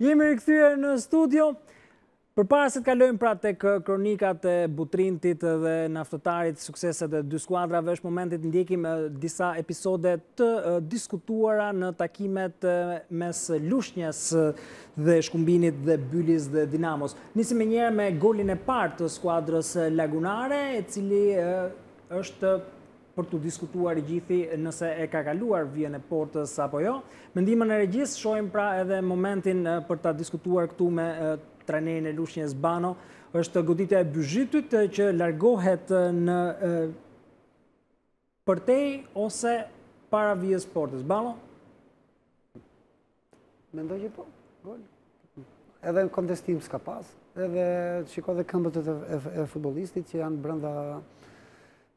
Jemi rikthyer në studio. Përpara se të kalojmë pra tek kronikat e Butrintit dhe naftëtarit, sukseset e dy skuadrave, është momenti të ndjekim disa episode të diskutuara në takimet mes Lushnjës dhe Shkumbinit dhe Bylis dhe Dinamos. Nisim menjëherë me golin e parë të skuadrës lagunare, e cili është për të diskutuar i gjithi nëse e ka kaluar vijën e portës apo jo. Mendimën e regjisë shohim pra edhe momentin për ta diskutuar këtu me trajnerin e Lushnjës Bano, është goditja e Byzhytit që largohet në përtej ose para vijës portës. Bano? Mendoj që po, gol. Edhe në kontestim s'ka pas, edhe shiko dhe këmbët e futbollistit që janë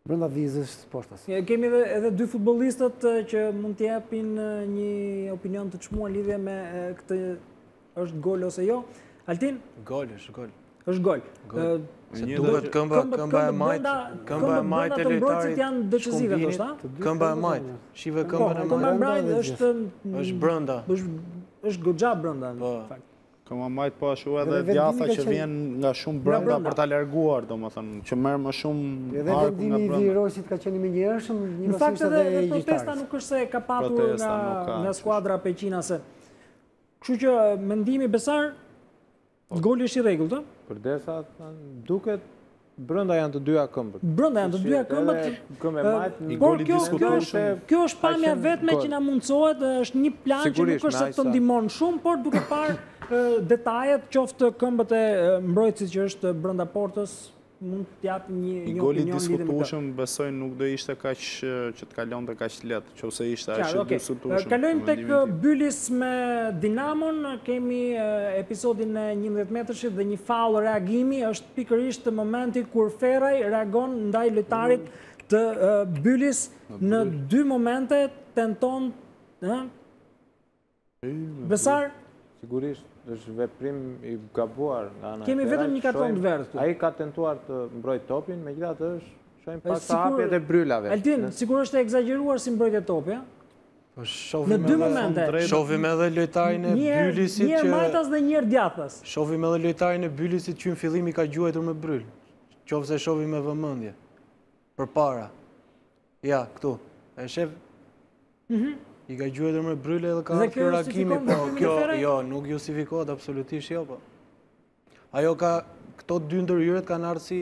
brenda vizës portës. Kemi edhe dy futbollistët që mund të japin një opinion të çmuar lidhje me këtë është gol ose jo. Altin? Gol, është gol. Është gol. Se duhet këmba e majtë e lojtarit janë decisive, ndoshta? Këmba e majtë. Shive këmbën e majtë. Këmba e majtë është brenda. Është goxha brenda, në fakt. Këmba e majtë po ashtu edhe djatha që vjen nga shumë brenda për ta larguar, domethënë, që merr më shumë edhe vendimi i Virosit ka qenë menjëhershëm, në fakt edhe protesta nuk është se ka patur nga skuadra peqinase. Kështu që mendimi Besar, goli është i rregullt, ë? Përdesa duket brenda janë të dyja këmbët. Brenda janë të dyja këmbët. Këmbë e majtë, një gol i diskutueshëm. Kjo është pamja vetme që na mundsohet, është një plan që nuk është se të ndihmon shumë, por duke parë detajet, qoftë këmbët e mbrojtësit që është brenda portës, mund të japë një opinion. I goli diskutueshëm besoj nuk do ishte kaq që të kalonte kaq lehtë, nëse ishte aq i diskutueshëm. Kalojmë tek Bylis me Dinamon, kemi episodin e 11 metrëshit dhe një faull reagimi, është pikërisht momenti kur Ferraj reagon ndaj lojtarit të Bylis në dy momente tenton Besar? Sigurisht. Është veprim i gabuar nga ana e Kemi vetëm një karton të verdhë këtu. Ai ka tentuar të mbrojë topin, megjithatë shohim pas hapjet e brylave. Altin, sigurisht është e egzageruar si mbrojtje topi, ë? Në dy momente. Shohim edhe lojtarin e Bylisit që Një herë majtas dhe një herë djathtas. Shohim edhe lojtarin e Bylisit që në fillim i ka gjuajtur me bryl. Qofse shohim me vëmendje. Përpara. Ja, këtu. E shef? I ka gjuajtur me bryle edhe ka ardhur reagimi, po kjo jo, nuk justifikohet absolutisht jo, po. Ajo ka këto dy ndërhyrjet kanë ardhur si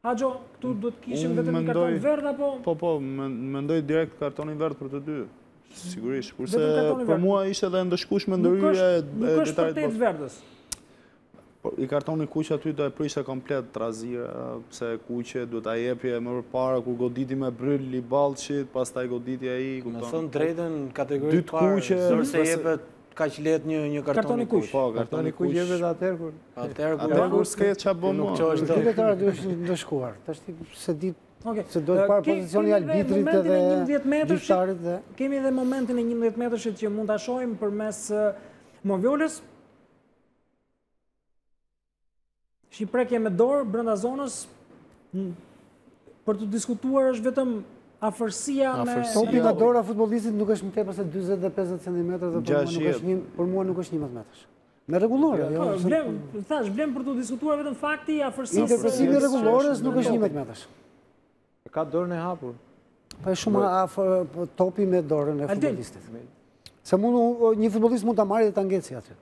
Haxho, këtu do të kishim vetëm një karton verdh apo? Po, mendoj direkt kartonin verdh për të dy. Sigurisht, kurse për mua ishte edhe ndëshkueshme ndërhyrja e lojtarit. Nuk është për të verdhës. I kartoni kuq aty do e prishte komplet trazira, pse kuqe duhet ta jepje më përpara kur goditi me bryl i Ballçit, pastaj goditi ai, kupton. Më thon drejtën kategori të parë, nëse jepet kaq lehtë një karton i kuq. Po, kartoni kuq jepet atëherë kur. Atëherë kur s'ke ç'a bën më. Duhet ta ndëshkuar. Tash se di se do të parë pozicioni i arbitrit edhe 11 metrësh. Dhe kemi edhe momentin e 11 metrëshit që mund ta shohim përmes Moviolës. Shqiprekje me dorë brenda zonës për të diskutuar është vetëm afërsia me topi nga dora futbollistit nuk është më tepër se 40 dhe 50 cm dhe për mua nuk është 11 metrash. Me rregullore, jo. Vlem për të diskutuar vetëm fakti i afërsisë. Interpretimi i rregullores nuk është 11 metrash. Ka dorën e hapur. Po është shumë afër topi me dorën e futbollistit. Se një futbollist mund ta marrë dhe ta ngjecë aty.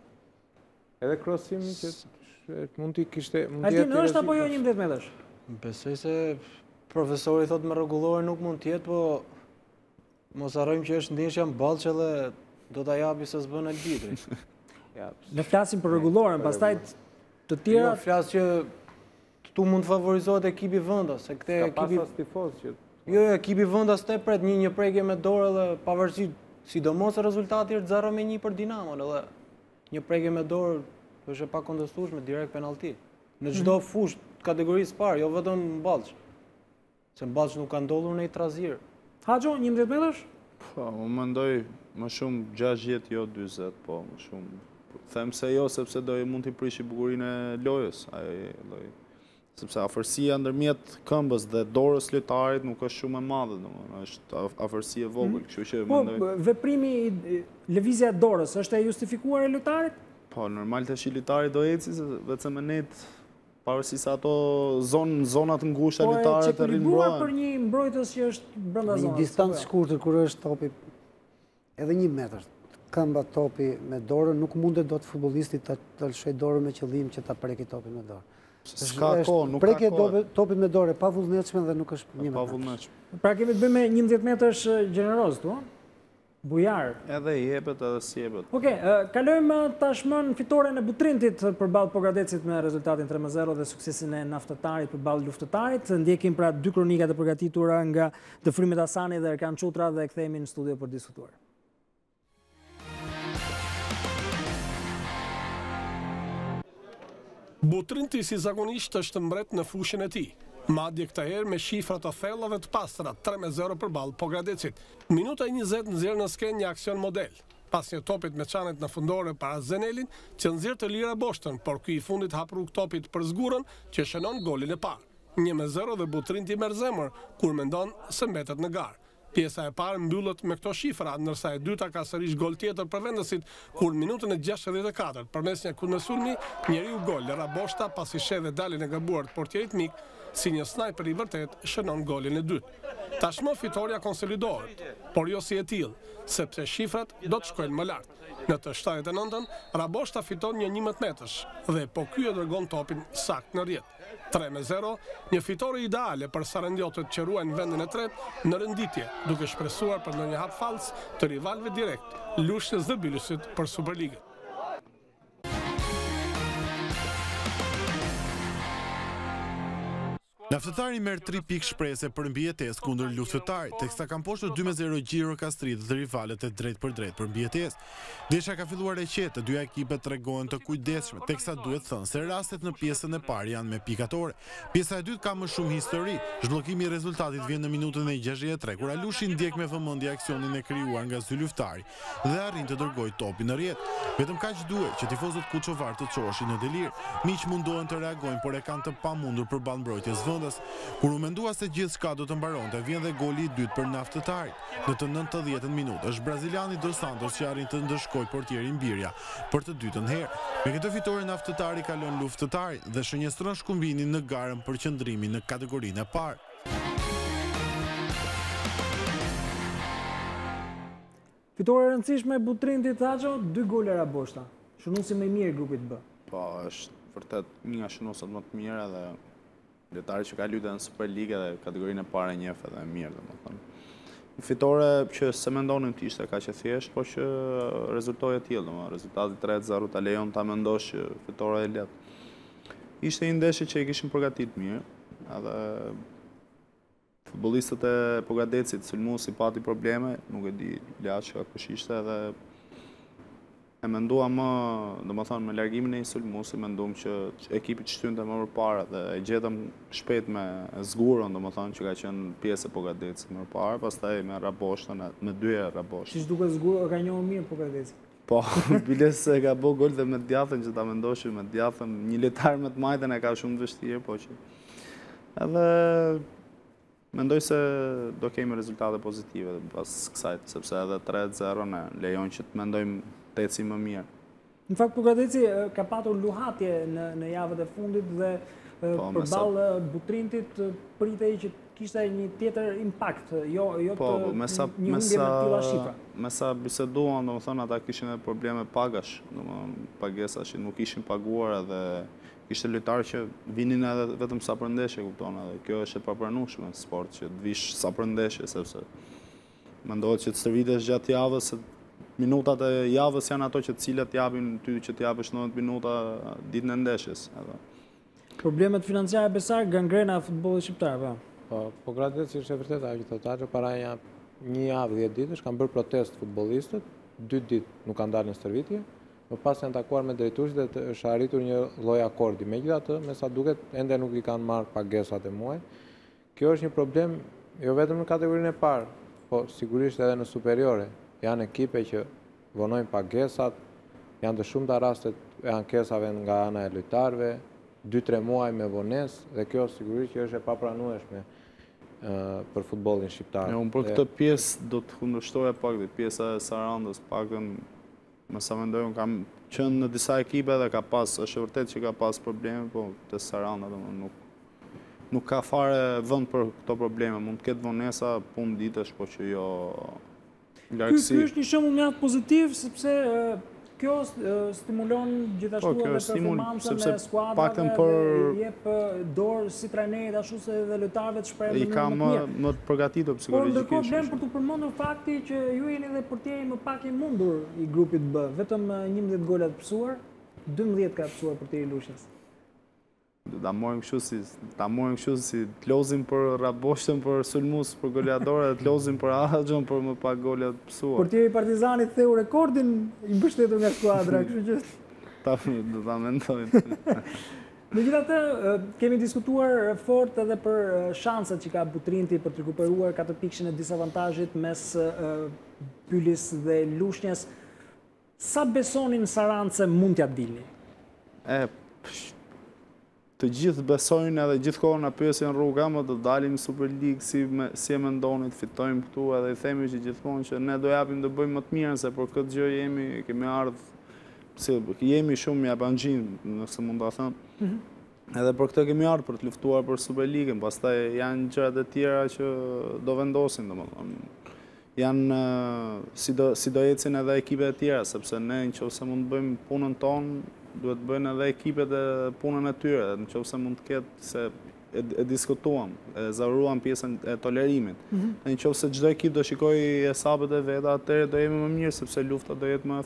Edhe crossimi që mund t'i kishte... Altin, është apo jo 11 metrash? Besoj se profesori thot me rregullore nuk mund t'jetë, po mos harrojmë që është ndeshja në Ballçë dhe do ta japi se s'bën arbitri. Ne flasim për rregulloren, pastaj të tjera... Jo, flas që tu mund të favorizohet ekipi vendas, se këtë ekipi tifoz që... Jo, ekipi vendas te pret një prekje me dorë dhe pavarësisht, sidomos rezultati është 0-1 për Dinamon, edhe një prekje me dorë është e pakontestueshme direkt penallti. Në çdo fushë të kategorisë parë, jo vetëm në Ballçë. Se në Ballçë nuk ka ndodhur në trazir. Haxho, 11 metrash? Po, unë mendoj më shumë 60 jo 40, po më shumë. Them se jo sepse do mund t'i prishi bukurinë e lojës, ai lloj. sepse afërsia ndërmjet këmbës dhe dorës lojtarit nuk është shumë e madhe, është afërsi e vogël, kështu që Po, mendoj. veprimi lëvizja e dorës është e justifikuar e lojtarit? Po, normal tash lojtari do eci, vetëm me net pavarësisht ato zonat ngushta lojtarët Po, e rrin çekuar për një mbrojtës që është brenda zonës. Një distancë shkurtër kur është topi edhe 1 metër. Këmba topi me dorën nuk mundet dot futbollisti ta lëshoj dorën me qëllim që ta prekë topin me dorë. S'ka kohë, nuk ka prekje kohë. topit me dorë pa vullnetshme dhe nuk është 1 metër. Pa vullnetshme. Pra kemi të bëjmë me 11 metrash gjeneroz tu, bujar. Edhe i jepet edhe sjepet. Okej, kalojmë tashmë në fitoren e Butrintit përballë Pogradecit me rezultatin 3-0 dhe suksesin e Naftatarit përballë Luftëtarit. Ndjekim pra 2 kronikat e përgatitura nga Dëfrimet Hasani dhe Erkan Çutra dhe kthehemi në studio për diskutuar. Butrinti si zakonisht është mbret në fushën e tij. Madje këtë herë me shifra të thella dhe të pastra, 3-0 përballë Pogradecit. Minuta 20 nxjerr në skenë një aksion model. Pas një topit me çanet në fundore para Zenelin, që nxjerr të lira boshtën, por ky i fundit hap rrugë topit për zgurën që shënon golin e parë. 1-0 dhe Butrinti merr zemër kur mendon se mbetet në garë. Pjesa e parë mbyllet me këto shifra, ndërsa e dyta ka sërish gol tjetër për vendesit, kur në minutën e 64 përmes një kundërsulmi, njeriu gol lëra boshta pasi sheh dhe dalin e gabuar të portierit mik, si një snajper i vërtet shënon golin e dytë. Tashmë fitoria konsolidohet, por jo si e tillë, sepse shifrat do të shkojnë më lart. Në të 79-ën, Raboshta fiton një 11 metrash dhe po ky e dërgon topin sakt në rrjet. 3-0, një fitore ideale për sarendiotët që ruajnë vendin e tretë në renditje, duke shpresuar për ndonjë hap fals të rivalëve direkt, Lushnjës dhe Bylisit për Superligën. Naftëtari merr 3 pikë shprese për mbijetesë kundër Luftëtarit, teksa kanë poshtur 2-0 Gjiro Kastrit dhe rivalet e drejt për drejt për mbijetesë. Ndeshja ka filluar e qetë, të dyja ekipet tregojnë të kujdesshme, teksa duhet thënë se rastet në pjesën e parë janë me pikatore. Pjesa e dytë ka më shumë histori. Zhbllokimi i rezultatit vjen në minutën e 63, kur Alushi ndjek me vëmendje aksionin e krijuar nga Zy Luftari dhe arrin të dërgojë topin në rrjet. Vetëm kaq duhet që tifozët kuçovar të çoheshin në delir. Miq mundohen të reagojnë, por e kanë të pamundur përballë mbrojtjes vendas. Kur u mendua se gjithçka do të mbaronte, vjen dhe goli i dytë për Naftëtarin. Në të 90-ën minutë është braziliani Dos Santos që arrin të ndëshkojë portierin Birja për të dytën herë. Me këtë fitore Naftëtari kalon Luftëtarin dhe shënjestron shkumbinin në garën për qëndrimin në kategorinë e parë. Fitore e rëndësishme e Butrintit Haxho, 2 gole Raboshta. Shënuesi më i mirë i grupit B. Po, është vërtet një nga shënuesat më të mira dhe lojtari që ka luajtur në Superligë dhe kategorinë e parë njeh edhe mirë, domethënë. Një fitore që se mendonin të ishte kaq e thjeshtë, por që rezultoi e tillë, domethënë rezultati 3-0 ta lejon ta mendosh që fitore e lehtë. Ishte një ndeshje që i kishin përgatitur mirë, edhe futbollistët e Pogradecit, sulmuesi pati probleme, nuk e di Laçka kush ishte edhe e mendua më, domethënë me largimin e një sulmuesi, menduam që ekipi shtynte më përpara dhe e gjetëm shpejt me zgurën, domethënë që ka qenë pjesë e Pogradecit më përpara, pastaj me Raboshtën, me 2 herë Raboshtën. Siç duket zgurë ka njohur mirë Pogradeci. Po, biles se ka bë gol dhe me djathën që ta mendosh me djathën, një lojtar me të majtën e ka shumë të vështirë, po që edhe mendoj se do kemi rezultate pozitive pas kësaj, sepse edhe 3-0 ne lejon që të mendojmë të ecim më mirë. Në fakt Pogradeci ka patur luhatje në javët e fundit dhe përballë Butrintit pritej që kishte një tjetër impakt, jo të një humbje me tilla shifra. Me sa biseduan, domethënë ata kishin edhe probleme pagash, domethënë pagesa që nuk ishin paguar edhe kishte lojtarë që vinin edhe vetëm sa për ndeshje, kupton, edhe kjo është e papranueshme në sport që të vish sa për ndeshje, sepse mendohet që të stërvitesh gjatë javës, se minutat e javës janë ato që të cilat japin ty që të japësh 90 minuta ditën e ndeshjes. Problemet financiare besar, gangrena e futbollit shqiptar, po. Pogradeci është e vërtet ajo që thotë Haxho, para një javë 10 ditësh kanë bërë protest futbollistët, 2 ditë nuk kanë dalë në stërvitje, më pas janë takuar me drejtuesit dhe është arritur një lloj akordi. Megjithatë, me sa duket, ende nuk i kanë marrë pagesat e muajit. Kjo është një problem jo vetëm në kategorinë e parë, po sigurisht edhe në superiore. Janë ekipe që vonojnë pagesat, janë të shumta rastet e ankesave nga ana e lojtarëve, 2-3 muaj me vonesë dhe kjo sigurisht që është e papranueshme për futbollin shqiptar. Unë për këtë pjesë do të kundërshtoja pak dhe pjesa e Sarandës, pakën më sa mendoj, unë kam qenë në disa ekipe dhe ka pas, është vërtet që ka pas probleme, po të Saranda nuk ka fare vend për këto probleme, mund të ketë vonesa punë ditësh, po që jo largësi. Ky është një shembull mjaft pozitiv sepse kjo stimulon gjithashtu edhe performancën e skuadrave dhe jep dorë si trajnerit ashtu se edhe lojtarëve të shprehen i ka më të përgatitur psikologjikisht. Por ndërkohë vlen për të përmendur fakti që ju jeni dhe portieri më pak i mundur i grupit B, vetëm 11 gola të pësuar, 12 ka pësuar portieri Lushnjës. Ta morëm kështu si të lozim për Raboshtën, për Sulmus, për goleadore, të lozim për Ahaxhon, për më pak gola të pësuar. Portieri Partizanit theu rekordin i mbështetur nga skuadra, kështu që do ta mendoj. Megjithatë, kemi diskutuar fort edhe për shanset që ka Butrinti për të rikuperuar 4 pikëshin e disavantazhit mes Pylis dhe Lushnjës. Sa besonin Sarandë se mund t'ja dilni? Të gjithë besojnë edhe gjithkohë na pyesin rruga, më të dalim në Super League si e mendoni të fitojmë këtu, edhe i themi që gjithmonë që ne do japim të bëjmë më të mirën, se për këtë gjë kemi ardhur, jemi shumë japanxhin, nëse mund ta them. Edhe për këtë kemi ardhur për të luftuar për Super League-ën, pastaj janë gjërat e tjera që do vendosin, domethënë. Janë si do ecin edhe ekipet e tjera, sepse ne nëse mund të bëjmë punën tonë, duhet bëjnë edhe ekipet e punën e tyre, nëse mund të ketë se e diskutuam, e zaruam pjesën e tolerimit. Nëse çdo ekip do shikoj hesabet e veta, atëherë do jemi më mirë, sepse lufta do jetë më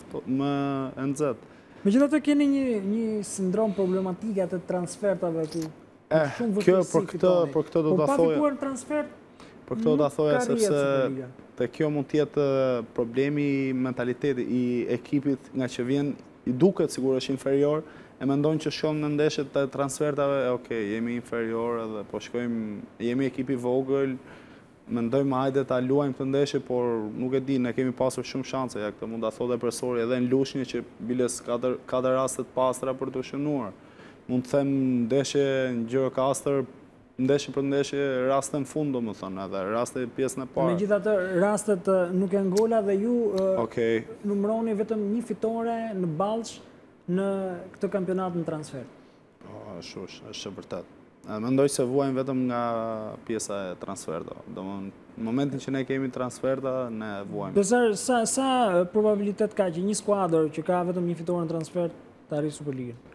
e nxehtë. Megjithatë keni një sindrom problematike të transfertave këtu. Për këtë do ta thoja. Po pa fituar transfert. Për këtë do ta thoja sepse te kjo mund të jetë problemi mentaliteti i ekipit nga që vjen i duket sigurisht inferior, e mendojnë që shkojmë në ndeshjet të transfertave, jemi inferior edhe po shkojmë, jemi ekip i vogël, mendojmë hajde ta luajmë këtë ndeshje, por nuk e di, ne kemi pasur shumë shanse, këtë mund ta thotë profesori edhe në Lushnjë që biles ka raste të pastra për të shënuar. Mund të them ndeshje në Gjirokastër, ndeshje për ndeshje, raste në fund, domethënë, edhe raste pjesën e parë. Megjithatë, rastet nuk janë gola dhe ju numëroni vetëm një fitore në Ballsh në këtë kampionat në transfer. Është vërtet. Mendoj se vuajmë vetëm nga pjesa e transferta. Domethënë, në momentin që ne kemi transferta, ne vuajmë. Besar, sa probabilitet ka që një skuadër që ka vetëm një fitore në transfer të arrijë Superligën?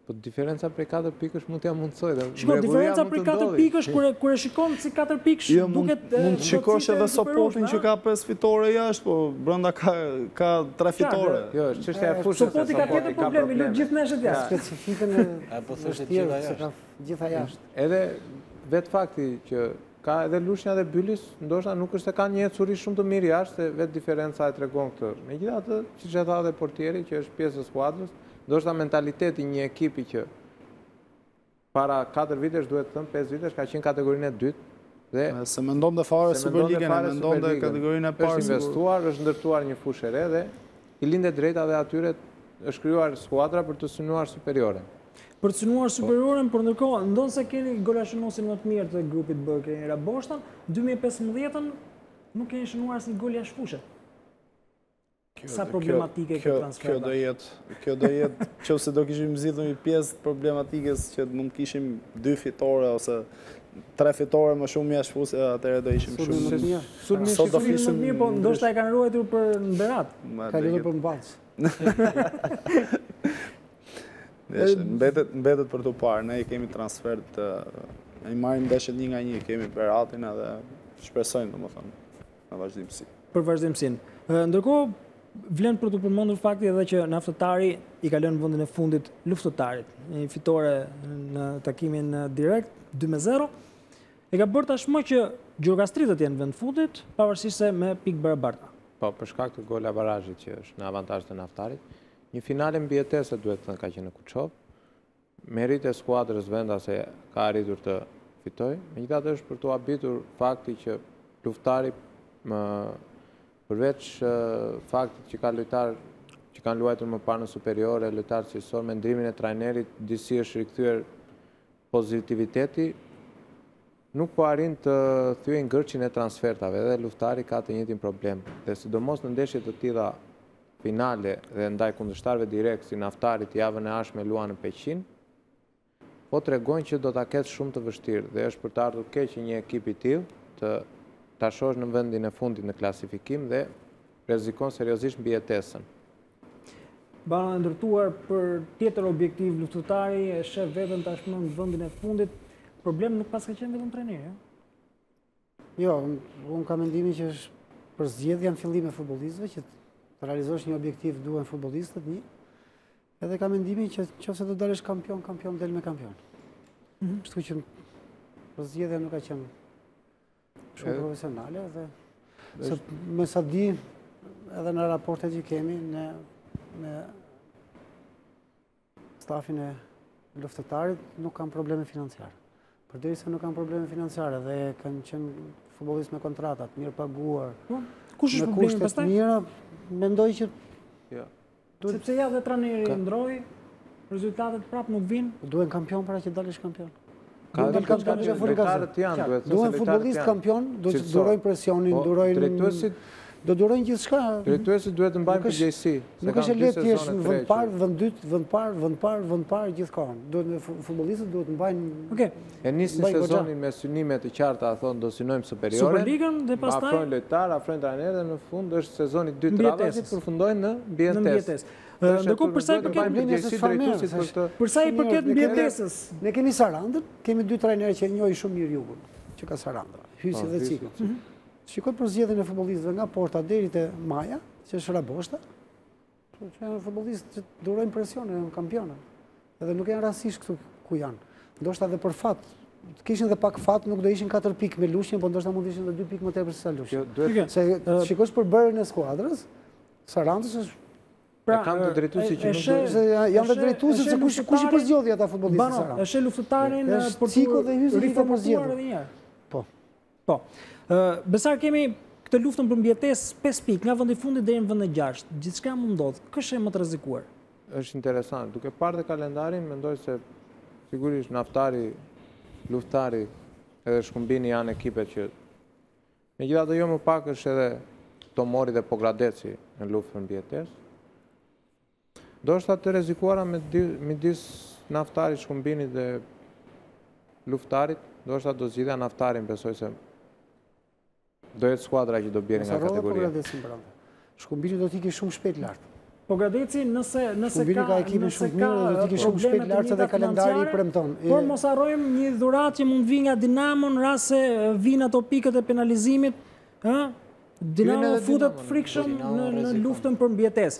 Po diferenca prej 4 pikësh mund t'ja mundsoj. Shikoj, diferenca prej 4 pikësh kur e shikon si 4 pikësh duket mund të shikosh edhe Sopotin që ka 5 fitore jashtë, po brenda ka 3 fitore. Jo, është çështja e fushës. Sopoti ka tjetër problem, i lut gjithë neshët jashtë. Specifikën e gjitha jashtë. Edhe vetë fakti që ka edhe Lushnja dhe Bylis, ndoshta nuk është se ka një ecuri shumë të mirë jashtë, vetë diferenca e tregon këtë. Megjithatë, siç e tha edhe portieri që është pjesë e skuadrës, ndoshta mentaliteti një ekipi që para 4 vitesh, duhet të thënë 5 vitesh, ka qenë kategorinë e dytë. Dhe se mendon dhe fare Superligën, mendon dhe kategorinë e parë. Është investuar, është ndërtuar një fushë e re dhe i lindet drejta dhe atyre është krijuar skuadra për të synuar superiore. Për të synuar superioren, por ndërkohë, ndonë se keni golashënuesin më të mirë të grupit B, keni Raboshtën, 2015-ën nuk keni shënuar asnjë gol jashtë fushës. Sa problematike këtë transferta? Kjo do jetë, nëse do kishim zgjidhur një pjesë të problematikës që mund kishim 2 fitore ose 3 fitore më shumë jashtë fushës, atëherë do ishim shumë më mirë. Sot do flisim mirë, po ndoshta e kanë ruajtur për në Berat. Ka lidhur për Mballës. Mbetet për të parë, ne i kemi transfert, i marrim ndeshjet një nga një, kemi Beratin edhe shpresojmë domethënë në vazhdimsi. Për vazhdimsinë. Ndërkohë, vlen për të përmendur fakti edhe që Naftëtari i ka lënë vendin e fundit Luftëtarit. Një fitore në takimin direkt 2-0. E ka bërë tashmë që Gjirokastritët janë në vend fundit, pavarësisht se me pikë barabarta. Po, për shkak të gola barazhit që është në avantazh të Naftarit, një finale mbijetese duhet të thënë ka qenë në Kuçov. Merit e skuadrës vendase ka arritur të fitojë. Megjithatë është për të habitur fakti që Luftari përveç faktit që ka lojtar që kanë luajtur më parë në superiore, lojtarë cilësor, me ndrimin e trajnerit, disi është rikthyer pozitiviteti, nuk po arrin të thyejnë gërçin e transfertave dhe luftari ka të njëjtin problem. Dhe sidomos në ndeshje të tilla finale dhe ndaj kundërshtarëve direkt si Naftarit javën e ardhshme luan në Peqin, po tregojnë që do ta ketë shumë të vështirë dhe është për të ardhur keq që një ekip i tillë ta shohësh në vendin e fundit në klasifikim dhe rrezikon seriozisht mbijetesën. Bana e ndërtuar për tjetër objektiv luftëtari, e shef vetëm tashmë në vendin e fundit. Problem nuk pas ka qenë vetëm trajneri, Jo, unë ka mendimin që është për zgjedhjen fillim e futbollistëve që të realizosh një objektiv duhen futbollistët një. Edhe ka mendimin që nëse do dalësh kampion, del me kampion. Kështu që për zgjedhja nuk ka qenë shumë profesionale dhe me sa di edhe në raportet që kemi me stafin e luftëtarit nuk kanë probleme financiare. Përderisa nuk kanë probleme financiare dhe kanë qenë futbollistë me kontratat, mirë paguar, kush është me problemi kushtet pastaj? mira, mendoj që Sepse ja dhe trajneri ndroi, rezultatet prap nuk vinë. duhen kampion para që dalësh kampion. Lojtarët janë, duhet Duhen futbollistë kampion, do të durojnë presionin, do durojnë gjithçka. Drejtuesit duhet të mbajnë përgjegjësi. Nuk është e lehtë ti jesh në vend parë, vend dytë, vend parë gjithkohon. Futbollistët duhet të mbajnë. E nisin sezonin me synime të qarta, thonë do synojmë superioren. Superligën dhe pastaj afrojnë lojtar, afrojnë trajner dhe në fund është sezoni 2 të radhës që përfundojnë në mbijetesë. Ndërkohë përsa i përket mbijetesës. Ne kemi Sarandën, kemi 2 trajnerë që e njohin shumë mirë Jugun, që ka Sarandra, Hysi dhe Cikut. Shikoj për zgjedhjen e futbollistëve nga porta deri te Maja, që është Raboshta. Që janë futbollistë që durojnë presionin, janë kampionë. Edhe nuk janë rastësisht këtu ku janë. Ndoshta edhe për fat, kishin edhe pak fat, nuk do ishin 4 pikë me Lushnjën, por ndoshta mund të ishin edhe 2 pikë më tepër se sa Lushnjë. Se shikosh për bërjen e skuadrës, Sarandës është kanë të drejtuesi që janë të drejtuesi se kush i përzgjodhi ata futbollistë Sarandës. Është luftëtarin për Ciko dhe Hysi riformuar edhe një herë. Po. Besar kemi këtë luftën për mbijetesë 5 pikë nga vendi i fundit deri në vendin e 6. Gjithçka mund ndodh. Kush është më të rrezikuar? Është interesant. Duke parë kalendarin, mendoj se sigurisht Naftari, Luftari edhe Shkumbini janë ekipe që megjithatë jo më pak është edhe Tomori dhe Pogradeci në luftë për mbijetesë. Ndoshta të rrezikuara midis Naftarit, Shkumbinit dhe Luftarit, ndoshta do zgjidhja Naftarin, besoj se do jetë skuadra që do bjerë nga kategoria. Shkumbini do t'iki shumë shpejt lart. Pogradeci nëse ka ekipin shumë mirë, do t'iki shumë shpejt lart edhe kalendari i premton. Por mos harrojmë një dhuratë që mund vi nga Dinamo në rast se vinë ato pikët e penalizimit, Dinamo futet frikshëm në luftën për mbijetesë.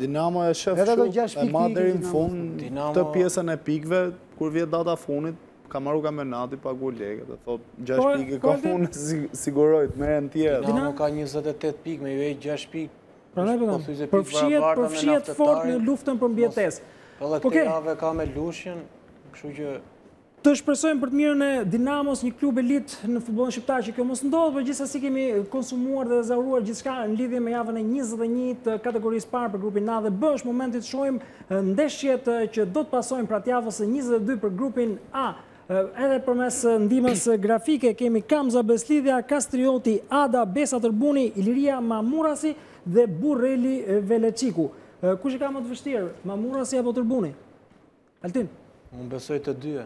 Dinamo e shef shumë, e ma deri në fund të pjesën e pikëve, kur vjet data fundit, ka marru kampionati, pagu legë, dhe thot 6 pikë ka unë sigurojt, merën tjera. Dinamo ka 28 pikë, me ju e 6 pikë. Përfshihet fort në luftën për mbijetesë. Edhe këtë javë ka me Lushnjën, kështu që të shpresojmë për të mirën e Dinamos, një klub elit në futbollin shqiptar që kjo mos ndodhë, por gjithsesi kemi konsumuar dhe zauruar gjithçka në lidhje me javën e 21 të kategorisë parë për grupin A dhe B. Është momenti të shohim ndeshjet që do të pasojnë pra të javës së 22 për grupin A. Edhe përmes ndihmës grafike kemi Kamza Beslidhja, Kastrioti, Ada, Besa Tërbuni, Iliria Mamurasi dhe Burreli Veleçiku. Kush e ka më të vështirë, Mamurasi apo Tërbuni? Altin? Unë besoj të dyja.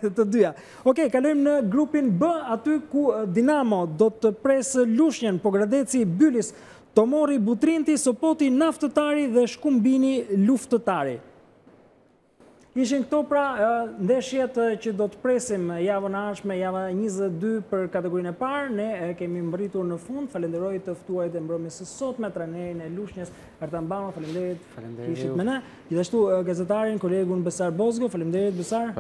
Të dyja. Okej, kalojmë në grupin B, aty ku Dinamo do të presë Lushnjën, Pogradeci Bylis, Tomori Butrinti, Sopoti Naftëtari dhe Shkumbini Luftëtari. Ishin këto pra ndeshjet që do të presim javën e ardhshme, java 22 për kategorinë e parë. Ne kemi mbërritur në fund. Falenderoj të ftuarit e mbrëmjes së sotme, trajnerin e Lushnjës Artan Bano, faleminderit kishit me ne. Gjithashtu gazetarin, kolegun Besar Bozgo, faleminderit Besar.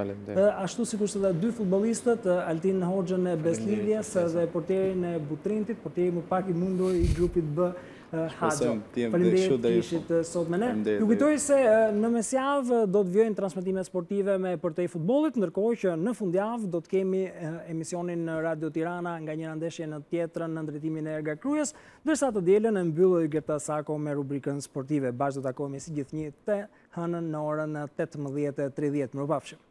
Ashtu sikurse edhe 2 futbollistët, Altin Hoxhën e Beslidhjes dhe portierin e Butrintit, portieri më pak i mundur i grupit B. Haxho. Faleminderit kishit sot me ne. Ju kujtoj se në mesjavë do të vijojnë transmetimet transmetime sportive me përtej futbollit, ndërkohë që në fundjavë do të kemi emisionin në Radio Tirana nga njëra ndeshje në tjetrën në drejtimin e Erga Kryes, ndërsa të dielën e mbyllë Gerta Sako me rubrikën sportive. Bashkë do takohemi si gjithnjë të hënën në orën 18:30. Mirupafshim.